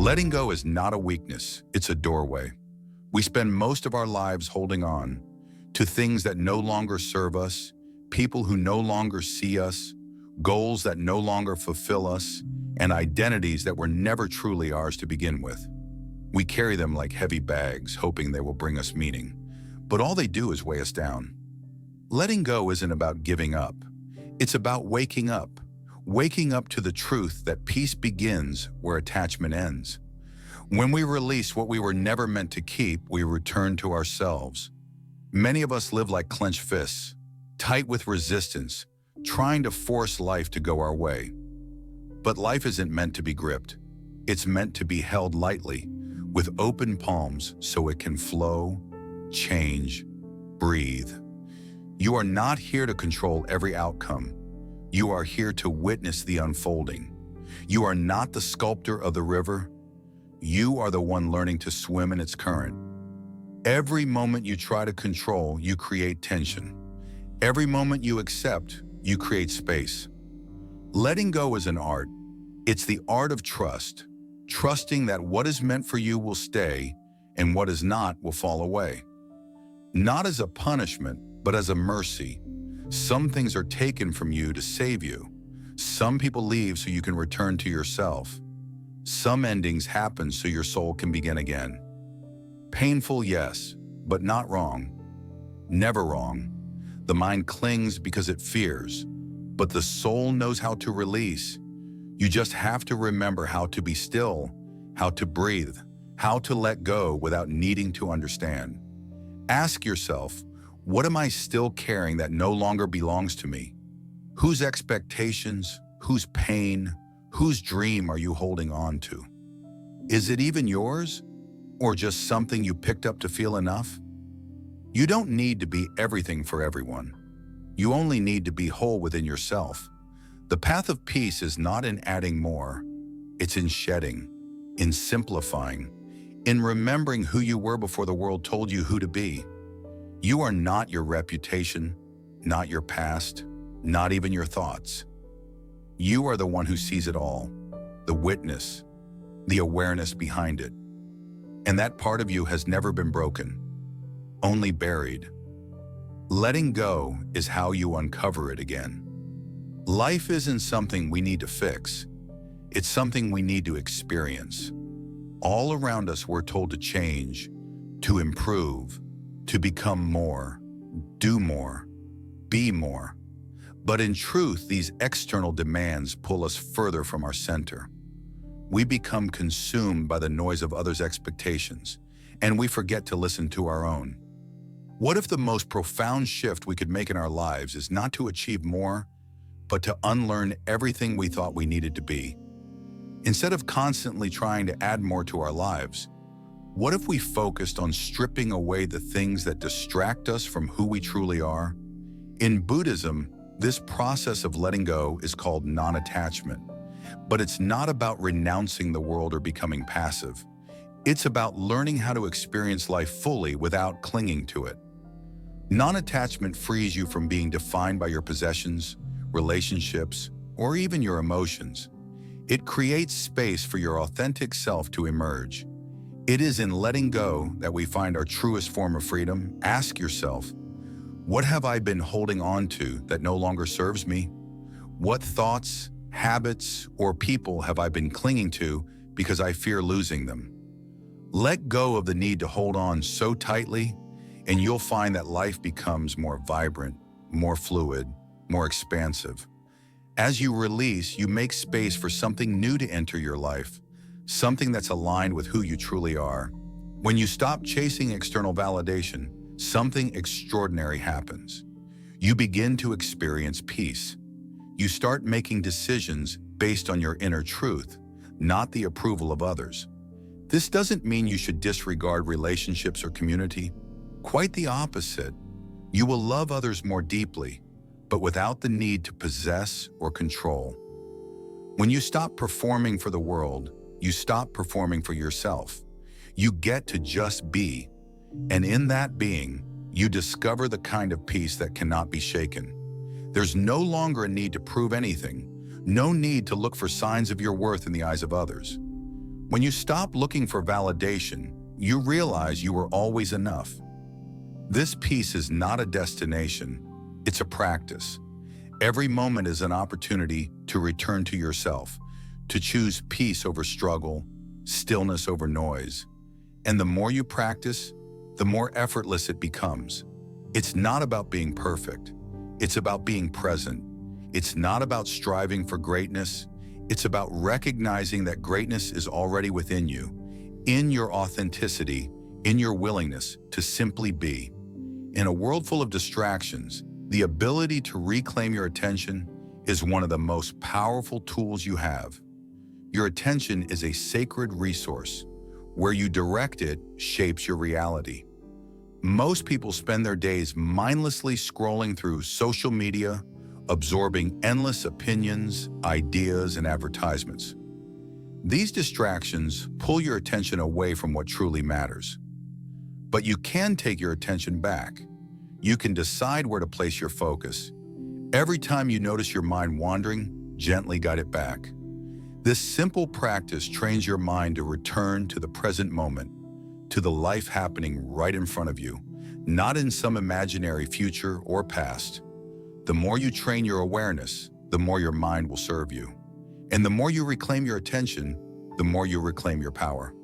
Letting go is not a weakness, it's a doorway. We spend most of our lives holding on to things that no longer serve us, people who no longer see us, goals that no longer fulfill us, and identities that were never truly ours to begin with. We carry them like heavy bags, hoping they will bring us meaning, but all they do is weigh us down. Letting go isn't about giving up. It's about waking up to the truth that peace begins where attachment ends. When we release what we were never meant to keep, we return to ourselves. Many of us live like clenched fists, tight with resistance, trying to force life to go our way. But life isn't meant to be gripped. It's meant to be held lightly, with open palms so it can flow, change, breathe. You are not here to control every outcome. You are here to witness the unfolding. You are not the sculptor of the river. You are the one learning to swim in its current. Every moment you try to control, you create tension. Every moment you accept, you create space. Letting go is an art. It's the art of trust, trusting that what is meant for you will stay and what is not will fall away. Not as a punishment, but as a mercy. Some things are taken from you to save you. Some people leave so you can return to yourself. Some endings happen so your soul can begin again. Painful, yes, but not wrong. Never wrong. The mind clings because it fears, but the soul knows how to release. You just have to remember how to be still, how to breathe, how to let go without needing to understand. Ask yourself, what am I still carrying that no longer belongs to me? Whose expectations, whose pain, whose dream are you holding on to? Is it even yours, or just something you picked up to feel enough? You don't need to be everything for everyone. You only need to be whole within yourself. The path of peace is not in adding more. It's in shedding, in simplifying, in remembering who you were before the world told you who to be. You are not your reputation, not your past, not even your thoughts. You are the one who sees it all, the witness, the awareness behind it. And that part of you has never been broken, only buried. Letting go is how you uncover it again. Life isn't something we need to fix. It's something we need to experience. All around us we're told to change, to improve, to become more, do more, be more. But in truth, these external demands pull us further from our center. We become consumed by the noise of others' expectations, and we forget to listen to our own. What if the most profound shift we could make in our lives is not to achieve more, but to unlearn everything we thought we needed to be? Instead of constantly trying to add more to our lives, what if we focused on stripping away the things that distract us from who we truly are? In Buddhism, this process of letting go is called non-attachment. But it's not about renouncing the world or becoming passive. It's about learning how to experience life fully without clinging to it. Non-attachment frees you from being defined by your possessions, relationships, or even your emotions. It creates space for your authentic self to emerge. It is in letting go that we find our truest form of freedom. Ask yourself, what have I been holding on to that no longer serves me? What thoughts, habits, or people have I been clinging to because I fear losing them? Let go of the need to hold on so tightly, and you'll find that life becomes more vibrant, more fluid, more expansive. As you release, you make space for something new to enter your life, something that's aligned with who you truly are. When you stop chasing external validation, something extraordinary happens. You begin to experience peace. You start making decisions based on your inner truth, not the approval of others. This doesn't mean you should disregard relationships or community. Quite the opposite. You will love others more deeply, but without the need to possess or control. When you stop performing for the world, you stop performing for yourself. You get to just be, and in that being, you discover the kind of peace that cannot be shaken. There's no longer a need to prove anything, no need to look for signs of your worth in the eyes of others. When you stop looking for validation, you realize you are always enough. This peace is not a destination, it's a practice. Every moment is an opportunity to return to yourself, to choose peace over struggle, stillness over noise. And the more you practice, the more effortless it becomes. It's not about being perfect. It's about being present. It's not about striving for greatness. It's about recognizing that greatness is already within you, in your authenticity, in your willingness to simply be. In a world full of distractions, the ability to reclaim your attention is one of the most powerful tools you have. Your attention is a sacred resource. Where you direct it shapes your reality. Most people spend their days mindlessly scrolling through social media, absorbing endless opinions, ideas, and advertisements. These distractions pull your attention away from what truly matters. But you can take your attention back. You can decide where to place your focus. Every time you notice your mind wandering, gently guide it back. This simple practice trains your mind to return to the present moment, to the life happening right in front of you, not in some imaginary future or past. The more you train your awareness, the more your mind will serve you. And the more you reclaim your attention, the more you reclaim your power.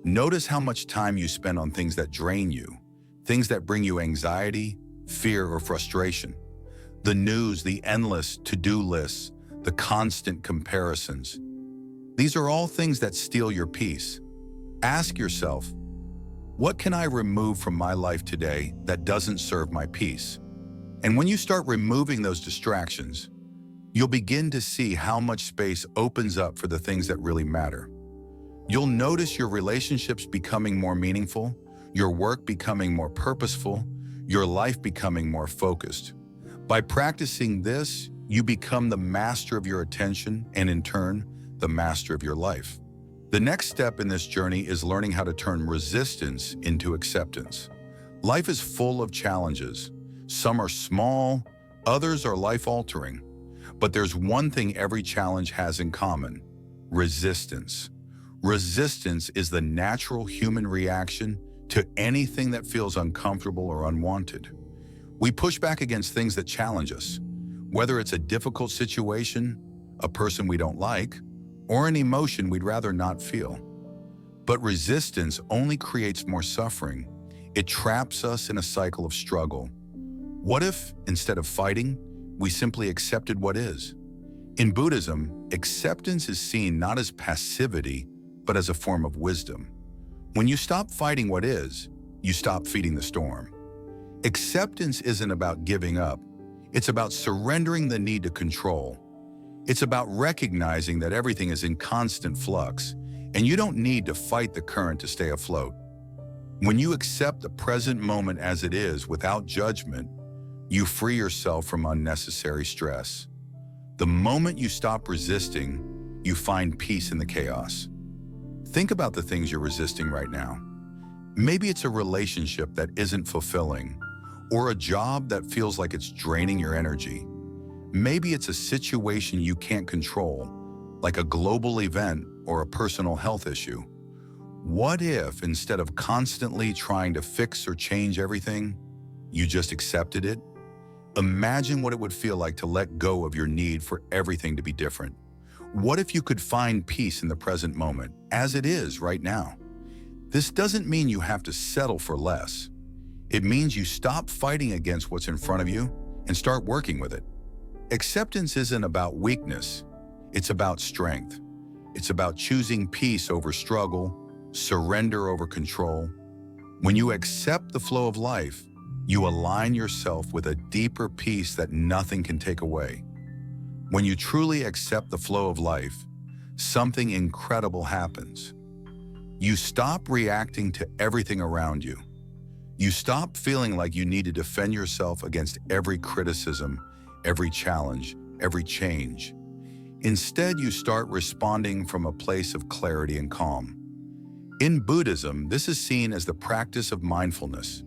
Notice how much time you spend on things that drain you, things that bring you anxiety, fear, or frustration. The news, the endless to-do lists, the constant comparisons. These are all things that steal your peace. Ask yourself, what can I remove from my life today that doesn't serve my peace? And when you start removing those distractions, you'll begin to see how much space opens up for the things that really matter. You'll notice your relationships becoming more meaningful, your work becoming more purposeful, your life becoming more focused. By practicing this, you become the master of your attention and, in turn, the master of your life. The next step in this journey is learning how to turn resistance into acceptance. Life is full of challenges. Some are small, others are life-altering. But there's one thing every challenge has in common: resistance. Resistance is the natural human reaction to anything that feels uncomfortable or unwanted. We push back against things that challenge us, whether it's a difficult situation, a person we don't like, or an emotion we'd rather not feel. But resistance only creates more suffering. It traps us in a cycle of struggle. What if, instead of fighting, we simply accepted what is? In Buddhism, acceptance is seen not as passivity, but as a form of wisdom. When you stop fighting what is, you stop feeding the storm. Acceptance isn't about giving up. It's about surrendering the need to control. It's about recognizing that everything is in constant flux, and you don't need to fight the current to stay afloat. When you accept the present moment as it is without judgment, you free yourself from unnecessary stress. The moment you stop resisting, you find peace in the chaos. Think about the things you're resisting right now. Maybe it's a relationship that isn't fulfilling, or a job that feels like it's draining your energy. Maybe it's a situation you can't control, like a global event or a personal health issue. What if, instead of constantly trying to fix or change everything, you just accepted it? Imagine what it would feel like to let go of your need for everything to be different. What if you could find peace in the present moment, as it is right now? This doesn't mean you have to settle for less. It means you stop fighting against what's in front of you and start working with it. Acceptance isn't about weakness. It's about strength. It's about choosing peace over struggle, surrender over control. When you accept the flow of life, you align yourself with a deeper peace that nothing can take away. When you truly accept the flow of life, something incredible happens. You stop reacting to everything around you. You stop feeling like you need to defend yourself against every criticism, every challenge, every change. Instead, you start responding from a place of clarity and calm. In Buddhism, this is seen as the practice of mindfulness.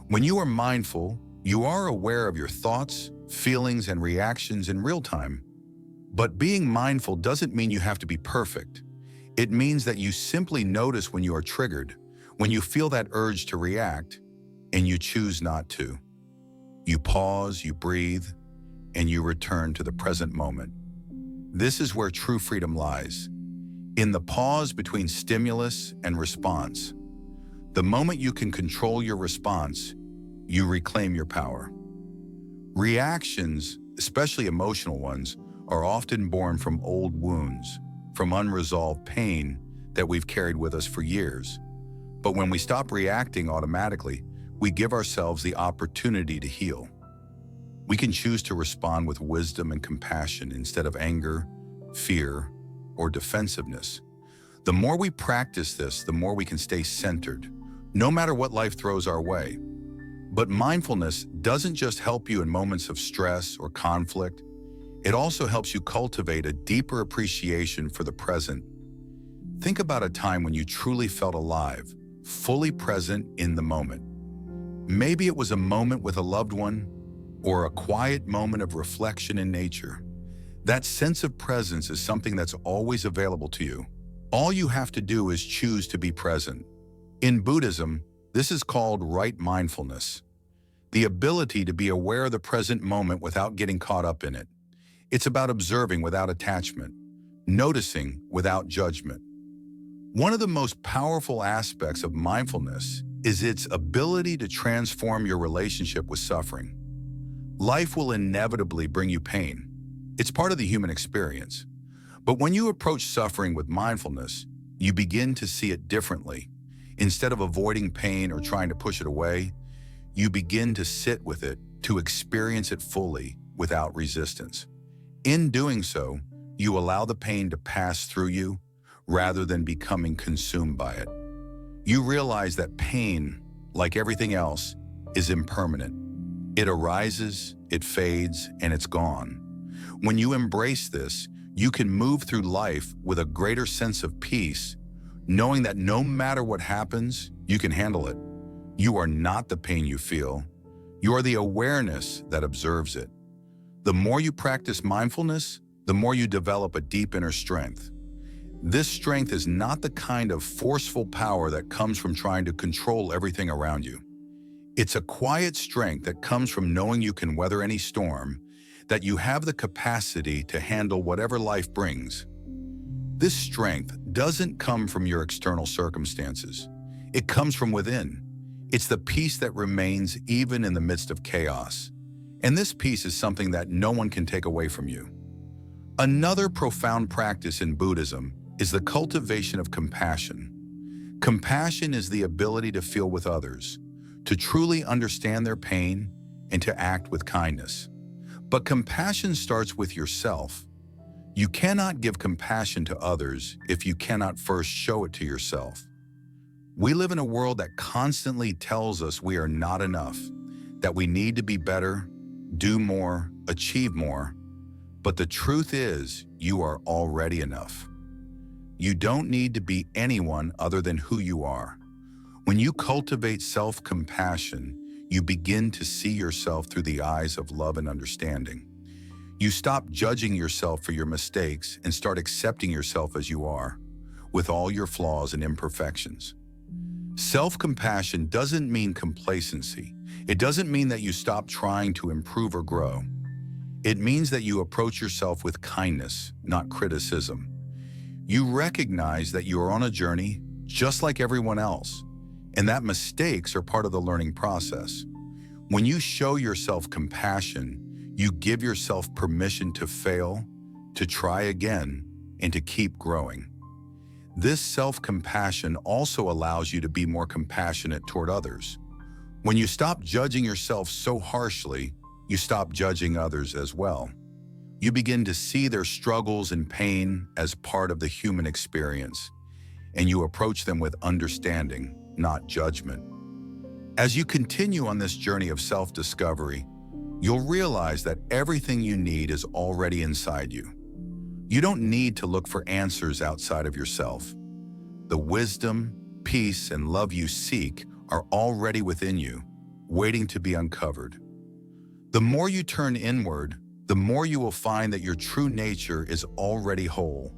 When you are mindful, you are aware of your thoughts, feelings, and reactions in real time. But being mindful doesn't mean you have to be perfect. It means that you simply notice when you are triggered, when you feel that urge to react, and you choose not to. You pause, you breathe, and you return to the present moment. This is where true freedom lies, in the pause between stimulus and response. The moment you can control your response, you reclaim your power. Reactions, especially emotional ones, are often born from old wounds, from unresolved pain that we've carried with us for years. But when we stop reacting automatically, we give ourselves the opportunity to heal. We can choose to respond with wisdom and compassion instead of anger, fear, or defensiveness. The more we practice this, the more we can stay centered, no matter what life throws our way. But mindfulness doesn't just help you in moments of stress or conflict. It also helps you cultivate a deeper appreciation for the present. Think about a time when you truly felt alive, fully present in the moment. Maybe it was a moment with a loved one, or a quiet moment of reflection in nature. That sense of presence is something that's always available to you. All you have to do is choose to be present. In Buddhism, this is called right mindfulness, the ability to be aware of the present moment without getting caught up in it. It's about observing without attachment, noticing without judgment. One of the most powerful aspects of mindfulness is its ability to transform your relationship with suffering. Life will inevitably bring you pain. It's part of the human experience. But when you approach suffering with mindfulness, you begin to see it differently. Instead of avoiding pain or trying to push it away, you begin to sit with it, to experience it fully without resistance. In doing so, you allow the pain to pass through you rather than becoming consumed by it. You realize that pain, like everything else, is impermanent. It arises, it fades, and it's gone. When you embrace this, you can move through life with a greater sense of peace, knowing that no matter what happens, you can handle it. You are not the pain you feel. You are the awareness that observes it. The more you practice mindfulness, the more you develop a deep inner strength. This strength is not the kind of forceful power that comes from trying to control everything around you. It's a quiet strength that comes from knowing you can weather any storm, that you have the capacity to handle whatever life brings. This strength doesn't come from your external circumstances. It comes from within. It's the peace that remains even in the midst of chaos. And this peace is something that no one can take away from you. Another profound practice in Buddhism is the cultivation of compassion. Compassion is the ability to feel with others, to truly understand their pain, and to act with kindness. But compassion starts with yourself. You cannot give compassion to others if you cannot first show it to yourself. We live in a world that constantly tells us we are not enough, that we need to be better, do more, achieve more. But the truth is, you are already enough. You don't need to be anyone other than who you are. When you cultivate self-compassion, you begin to see yourself through the eyes of love and understanding. You stop judging yourself for your mistakes and start accepting yourself as you are, with all your flaws and imperfections. Self-compassion doesn't mean complacency. It doesn't mean that you stop trying to improve or grow. It means that you approach yourself with kindness, not criticism. You recognize that you are on a journey just like everyone else, and that mistakes are part of the learning process. When you show yourself compassion, you give yourself permission to fail, to try again, and to keep growing. This self-compassion also allows you to be more compassionate toward others. When you stop judging yourself so harshly, you stop judging others as well. You begin to see their struggles and pain as part of the human experience, and you approach them with understanding, not judgment. As you continue on this journey of self-discovery, you'll realize that everything you need is already inside you. You don't need to look for answers outside of yourself. The wisdom, peace, and love you seek are already within you, waiting to be uncovered. The more you turn inward, the more you will find that your true nature is already whole.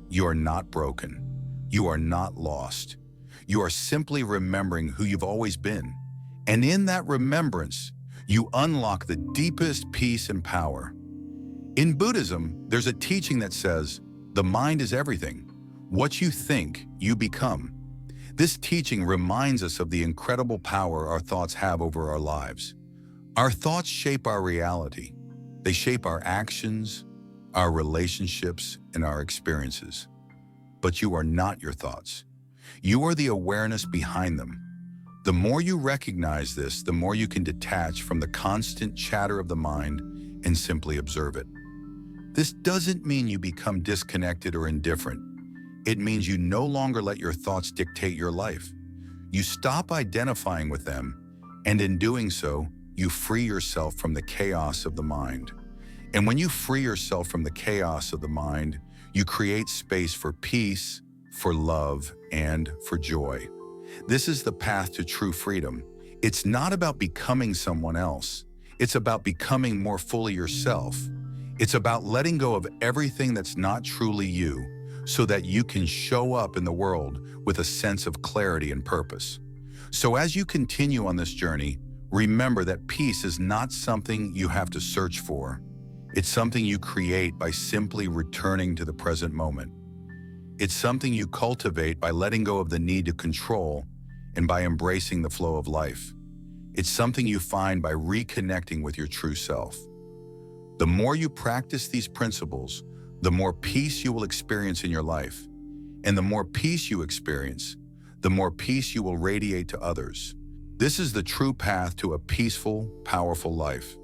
You are not broken. You are not lost. You are simply remembering who you've always been. And in that remembrance, you unlock the deepest peace and power. In Buddhism, there's a teaching that says, the mind is everything. What you think, you become. This teaching reminds us of the incredible power our thoughts have over our lives. Our thoughts shape our reality. They shape our actions, our relationships, and our experiences. But you are not your thoughts. You are the awareness behind them. The more you recognize this, the more you can detach from the constant chatter of the mind and simply observe it. This doesn't mean you become disconnected or indifferent. It means you no longer let your thoughts dictate your life. You stop identifying with them, and in doing so, you free yourself from the chaos of the mind. And when you free yourself from the chaos of the mind, you create space for peace, for love, and for joy. This is the path to true freedom. It's not about becoming someone else. It's about becoming more fully yourself. It's about letting go of everything that's not truly you, so that you can show up in the world with a sense of clarity and purpose. So as you continue on this journey, remember that peace is not something you have to search for. It's something you create by simply returning to the present moment. It's something you cultivate by letting go of the need to control and by embracing the flow of life. It's something you find by reconnecting with your true self. The more you practice these principles, the more peace you will experience in your life. And the more peace you experience, the more peace you will radiate to others. This is the true path to a peaceful, powerful life.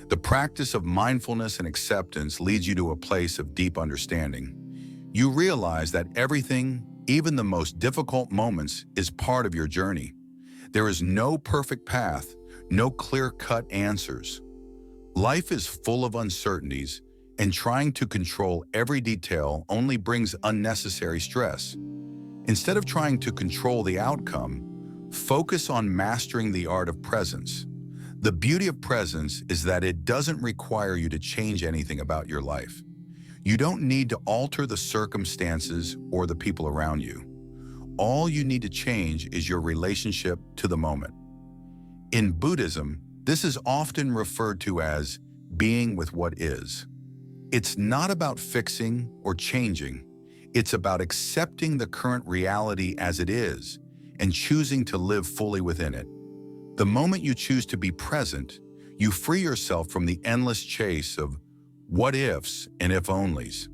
The practice of mindfulness and acceptance leads you to a place of deep understanding. You realize that everything, even the most difficult moments, is part of your journey. There is no perfect path, no clear-cut answers. Life is full of uncertainties, and trying to control every detail only brings unnecessary stress. Instead of trying to control the outcome, focus on mastering the art of presence. The beauty of presence is that it doesn't require you to change anything about your life. You don't need to alter the circumstances or the people around you. All you need to change is your relationship to the moment. In Buddhism, this is often referred to as being with what is. It's not about fixing or changing. It's about accepting the current reality as it is and choosing to live fully within it. The moment you choose to be present, you free yourself from the endless chase of what ifs and if onlys.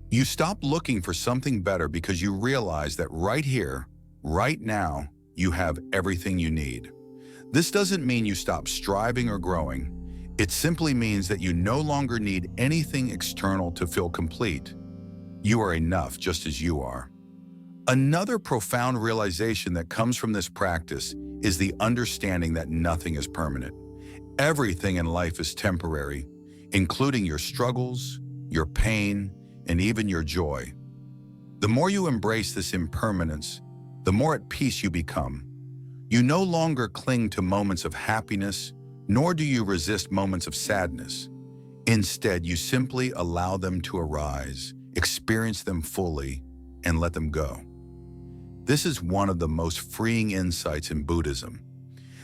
You stop looking for something better because you realize that right here, right now, you have everything you need. This doesn't mean you stop striving or growing. It simply means that you no longer need anything external to feel complete. You are enough just as you are. Another profound realization that comes from this practice is the understanding that nothing is permanent. Everything in life is temporary, including your struggles, your pain, and even your joy. The more you embrace this impermanence, the more at peace you become. You no longer cling to moments of happiness, nor do you resist moments of sadness. Instead, you simply allow them to arise, experience them fully, and let them go. This is one of the most freeing insights in Buddhism,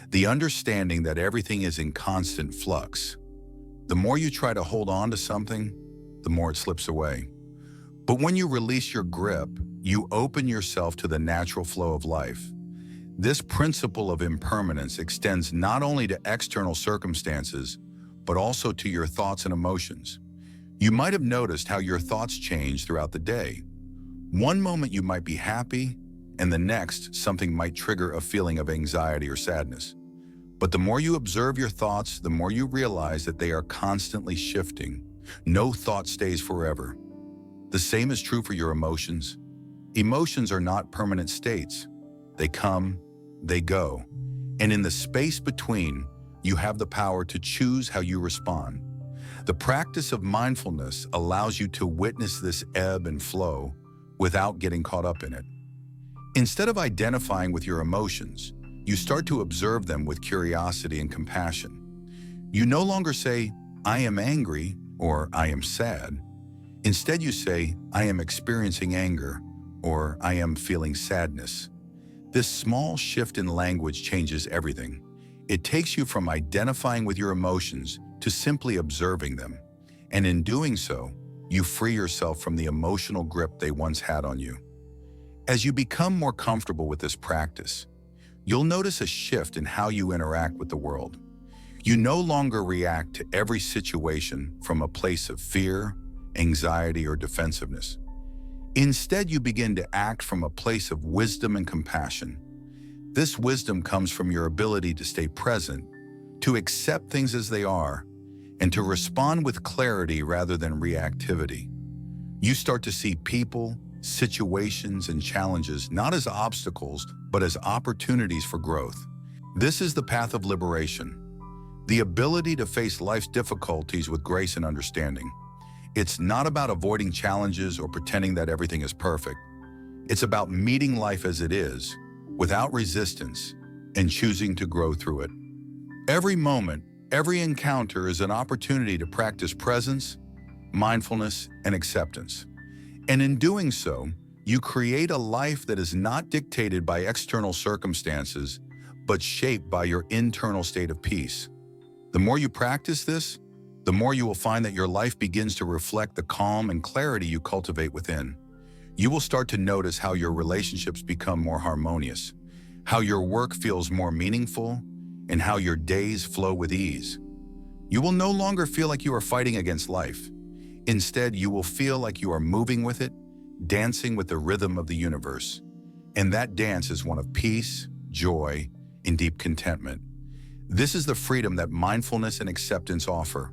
the understanding that everything is in constant flux. The more you try to hold on to something, the more it slips away. But when you release your grip, you open yourself to the natural flow of life. This principle of impermanence extends not only to external circumstances, but also to your thoughts and emotions. You might have noticed how your thoughts change throughout the day. One moment you might be happy, and the next, something might trigger a feeling of anxiety or sadness. But the more you observe your thoughts, the more you realize that they are constantly shifting. No thought stays forever. The same is true for your emotions. Emotions are not permanent states. They come, they go. And in the space between, you have the power to choose how you respond. The practice of mindfulness allows you to witness this ebb and flow without getting caught up in it. Instead of identifying with your emotions, you start to observe them with curiosity and compassion. You no longer say, "I am angry," or "I am sad." Instead, you say, "I am experiencing anger. or I am feeling sadness. This small shift in language changes everything. It takes you from identifying with your emotions to simply observing them. And in doing so, you free yourself from the emotional grip they once had on you. As you become more comfortable with this practice, you'll notice a shift in how you interact with the world. You no longer react to every situation from a place of fear, anxiety, or defensiveness. Instead, you begin to act from a place of wisdom and compassion. This wisdom comes from your ability to stay present, to accept things as they are, and to respond with clarity rather than reactivity. You start to see people, situations, and challenges not as obstacles, but as opportunities for growth. This is the path of liberation, the ability to face life's difficulties with grace and understanding. It's not about avoiding challenges or pretending that everything is perfect. It's about meeting life as it is, without resistance, and choosing to grow through it. Every moment, every encounter is an opportunity to practice presence, mindfulness, and acceptance. And in doing so, you create a life that is not dictated by external circumstances, but shaped by your internal state of peace. The more you practice this, the more you will find that your life begins to reflect the calm and clarity you cultivate within. You will start to notice how your relationships become more harmonious, how your work feels more meaningful, and how your days flow with ease. You will no longer feel like you are fighting against life. Instead, you will feel like you are moving with it, dancing with the rhythm of the universe. And that dance is one of peace, joy, and deep contentment. This is the freedom that mindfulness and acceptance offer.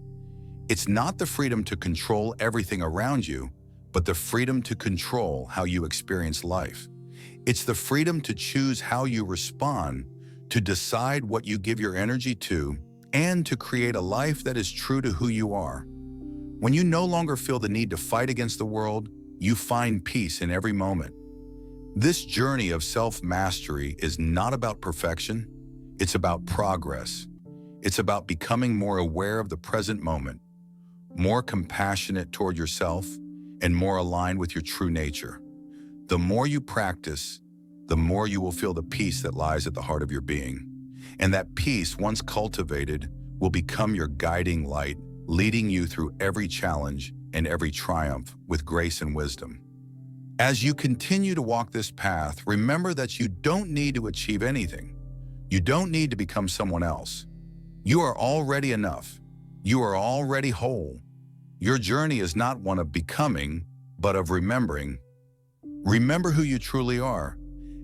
It's not the freedom to control everything around you, but the freedom to control how you experience life. It's the freedom to choose how you respond, to decide what you give your energy to, and to create a life that is true to who you are. When you no longer feel the need to fight against the world, you find peace in every moment. This journey of self-mastery is not about perfection, it's about progress. It's about becoming more aware of the present moment, more compassionate toward yourself, and more aligned with your true nature. The more you practice, the more you will feel the peace that lies at the heart of your being. And that peace, once cultivated, will become your guiding light, leading you through every challenge and every triumph with grace and wisdom. As you continue to walk this path, remember that you don't need to achieve anything. You don't need to become someone else. You are already enough. You are already whole. Your journey is not one of becoming, but of remembering. Remember who you truly are,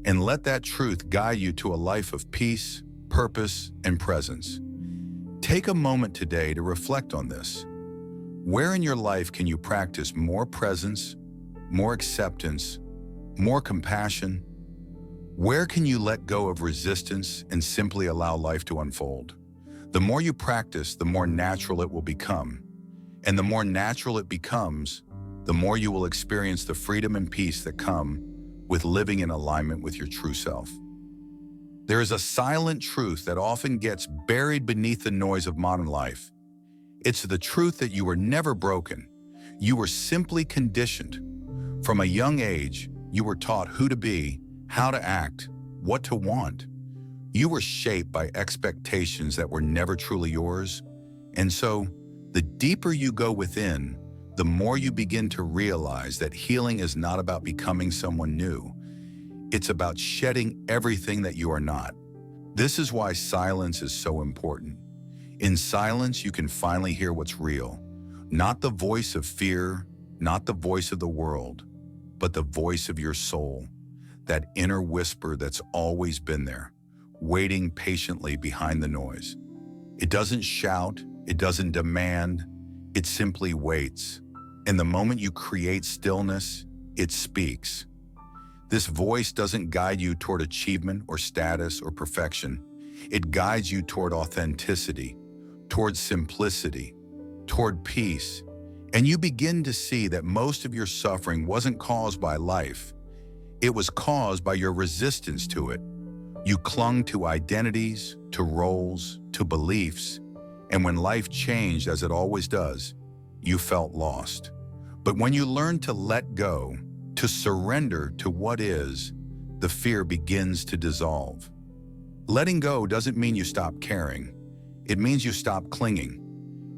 and let that truth guide you to a life of peace, purpose, and presence. Take a moment today to reflect on this. Where in your life can you practice more presence, more acceptance, more compassion? Where can you let go of resistance and simply allow life to unfold? The more you practice, the more natural it will become. And the more natural it becomes, the more you will experience the freedom and peace that come with living in alignment with your true self. There is a silent truth that often gets buried beneath the noise of modern life. It's the truth that you were never broken. You were simply conditioned. From a young age, you were taught who to be, how to act, what to want. You were shaped by expectations that were never truly yours. And so, the deeper you go within, the more you begin to realize that healing is not about becoming someone new. It's about shedding everything that you are not. This is why silence is so important. In silence, you can finally hear what's real. Not the voice of fear, not the voice of the world, but the voice of your soul. That inner whisper that's always been there, waiting patiently behind the noise. It doesn't shout, it doesn't demand, it simply waits. And the moment you create stillness, it speaks. This voice doesn't guide you toward achievement or status or perfection. It guides you toward authenticity, toward simplicity, toward peace. And you begin to see that most of your suffering wasn't caused by life. It was caused by your resistance to it. You clung to identities, to roles, to beliefs, and when life changed, as it always does, you felt lost. But when you learned to let go, to surrender to what is, the fear begins to dissolve. Letting go doesn't mean you stop caring. It means you stop clinging.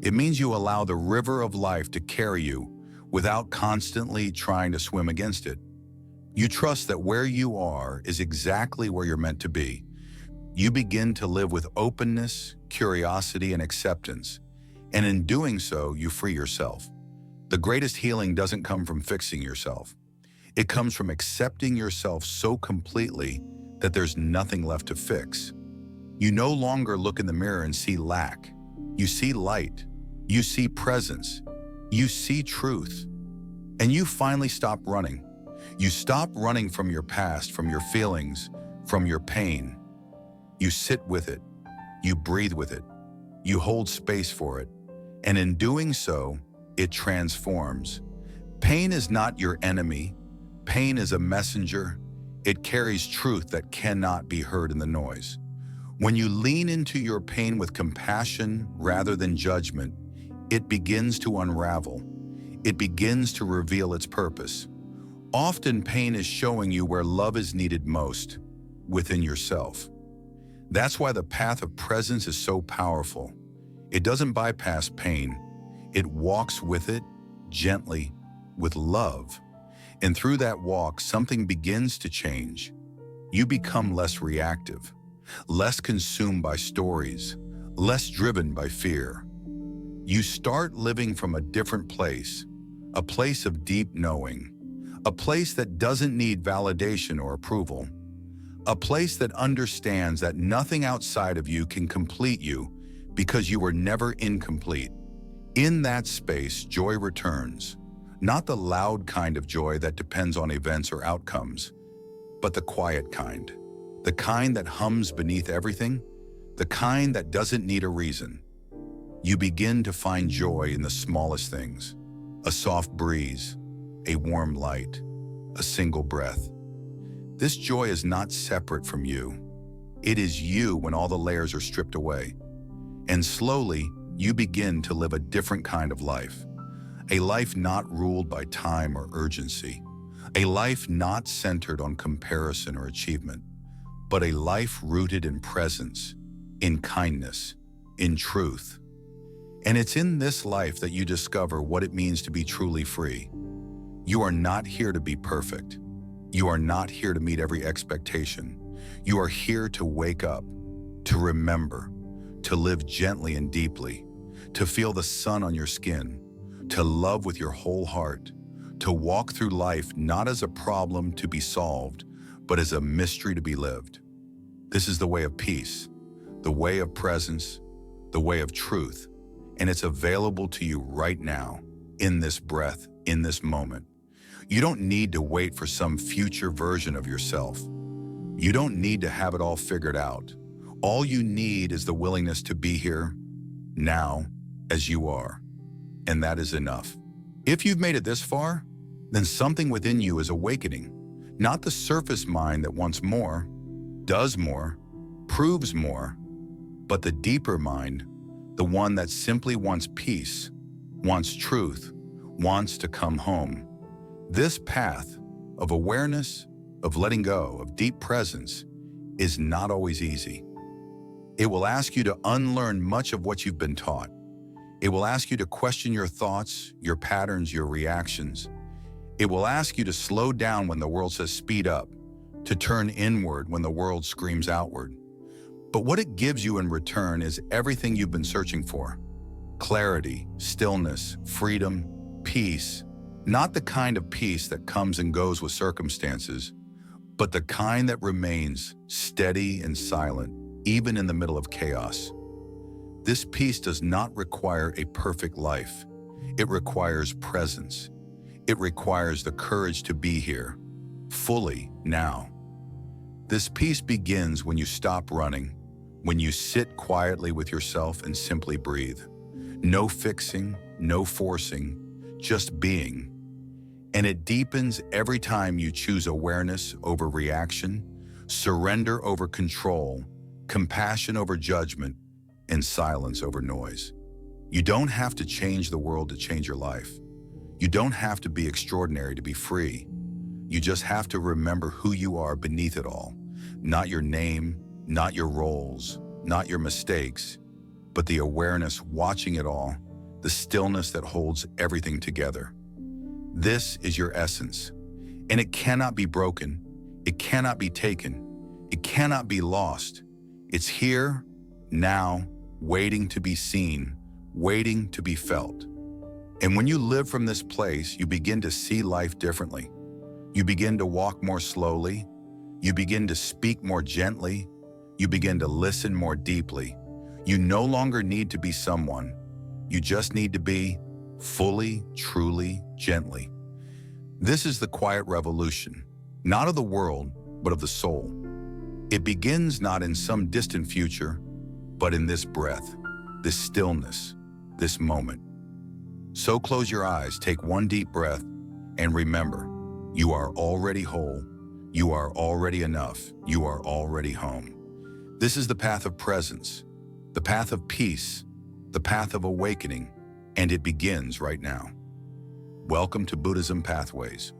It means you allow the river of life to carry you without constantly trying to swim against it. You trust that where you are is exactly where you're meant to be. You begin to live with openness, curiosity, and acceptance. And in doing so, you free yourself. The greatest healing doesn't come from fixing yourself. It comes from accepting yourself so completely that there's nothing left to fix. You no longer look in the mirror and see lack. You see light. You see presence. You see truth. And you finally stop running. You stop running from your past, from your feelings, from your pain. You sit with it. You breathe with it. You hold space for it. And in doing so, it transforms. Pain is not your enemy. Pain is a messenger. It carries truth that cannot be heard in the noise. When you lean into your pain with compassion rather than judgment, it begins to unravel. It begins to reveal its purpose. Often pain is showing you where love is needed most, within yourself. That's why the path of presence is so powerful. It doesn't bypass pain. It walks with it, gently, with love. And through that walk, something begins to change. You become less reactive, less consumed by stories, less driven by fear. You start living from a different place, a place of deep knowing, a place that doesn't need validation or approval, a place that understands that nothing outside of you can complete you because you were never incomplete. In that space, joy returns, not the loud kind of joy that depends on events or outcomes, but the quiet kind, the kind that hums beneath everything, the kind that doesn't need a reason. You begin to find joy in the smallest things, a soft breeze, a warm light, a single breath. This joy is not separate from you. It is you when all the layers are stripped away. And slowly, you begin to live a different kind of life. A life not ruled by time or urgency. A life not centered on comparison or achievement, but a life rooted in presence, in kindness, in truth. And it's in this life that you discover what it means to be truly free. You are not here to be perfect. You are not here to meet every expectation. You are here to wake up, to remember, to live gently and deeply, to feel the sun on your skin, to love with your whole heart, to walk through life not as a problem to be solved, but as a mystery to be lived. This is the way of peace, the way of presence, the way of truth, and it's available to you right now, in this breath, in this moment. You don't need to wait for some future version of yourself. You don't need to have it all figured out. All you need is the willingness to be here, now, as you are. And that is enough. If you've made it this far, then something within you is awakening. Not the surface mind that wants more, does more, proves more, but the deeper mind, the one that simply wants peace, wants truth, wants to come home. This path of awareness, of letting go, of deep presence is not always easy. It will ask you to unlearn much of what you've been taught. It will ask you to question your thoughts, your patterns, your reactions. It will ask you to slow down when the world says speed up, to turn inward when the world screams outward. But what it gives you in return is everything you've been searching for. Clarity, stillness, freedom, peace. Not the kind of peace that comes and goes with circumstances, but the kind that remains steady and silent, even in the middle of chaos. This peace does not require a perfect life. It requires presence. It requires the courage to be here, fully, now. This peace begins when you stop running, when you sit quietly with yourself and simply breathe. No fixing, no forcing, just being. And it deepens every time you choose awareness over reaction, surrender over control, compassion over judgment, and silence over noise. You don't have to change the world to change your life. You don't have to be extraordinary to be free. You just have to remember who you are beneath it all. Not your name, not your roles, not your mistakes, but the awareness watching it all, the stillness that holds everything together. This is your essence, and it cannot be broken, it cannot be taken, it cannot be lost. It's here, now, waiting to be seen, waiting to be felt. And when you live from this place, you begin to see life differently. You begin to walk more slowly. You begin to speak more gently. You begin to listen more deeply. You no longer need to be someone. You just need to be fully, truly, gently. This is the quiet revolution, not of the world, but of the soul. It begins not in some distant future, but in this breath, this stillness, this moment. So close your eyes, take one deep breath, and remember, you are already whole, you are already enough, you are already home. This is the path of presence, the path of peace, the path of awakening, and it begins right now. Welcome to Buddhism Pathways,